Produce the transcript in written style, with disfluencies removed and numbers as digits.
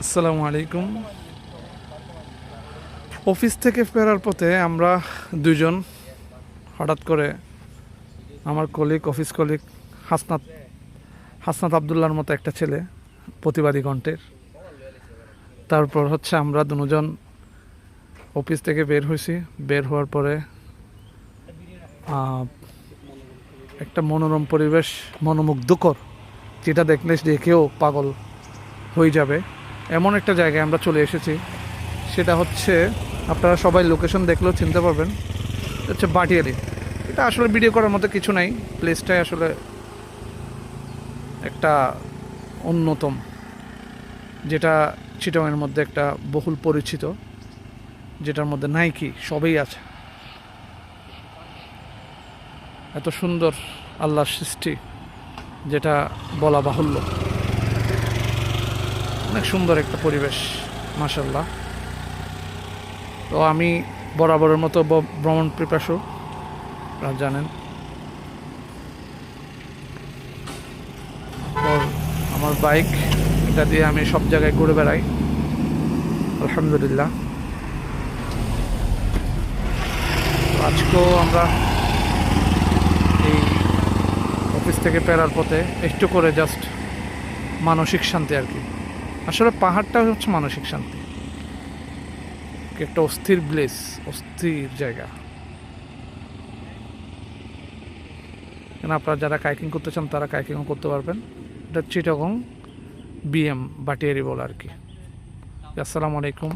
আসসালামু আলাইকুম। অফিস থেকে ফেরার পথে আমরা দুজন হঠাৎ করে আমার অফিস কলিগ হাসনাত হাসনাত আবদুল্লাহর মতো একটা ছেলে, প্রতিবাদী কণ্ঠের। তারপর আমরা দুজন অফিস থেকে বের হয়েছি। বের হওয়ার পরে একটা মনোরম পরিবেশ, মনোমুগ্ধকর, যেটা দেখেও পাগল হয়ে যাবে এমন একটা জায়গায় আমরা চলে এসেছি। সেটা হচ্ছে, আপনারা সবাই লোকেশন দেখলেও চিনতে পারবেন, হচ্ছে বাটিয়ারি। এটা আসলে ভিডিও করার মতো কিছু নাই, প্লেসটাই আসলে একটা অন্যতম, যেটা চিটাগাংয়ের মধ্যে একটা বহুল পরিচিত, যেটার মধ্যে নাইকি সবই আছে। এত সুন্দর আল্লাহর সৃষ্টি, যেটা বলা বাহুল্য। অনেক সুন্দর একটা পরিবেশ, মাশাল্লাহ। তো আমি বরাবরের মতো ভ্রমণ পিপাসু, আপনারা জানেন। আমার বাইক, এটা দিয়ে আমি সব জায়গায় ঘুরে বেড়াই, আলহামদুলিল্লাহ। আজকেও আমরা এই অফিস থেকে ফেরার পথে একটু করে জাস্ট মানসিক শান্তি আর কি। আসলে পাহাড়টা হচ্ছে মানসিক শান্তি, একটা অস্থির প্লেস, অস্থির জায়গা। কেন, আপনারা যারা কাইকিং করতে চান তারা কাইকিংও করতে পারবেন। এটা চিটাগং বিএম বাটিয়ারি বলে আর কি। আসসালামু আলাইকুম।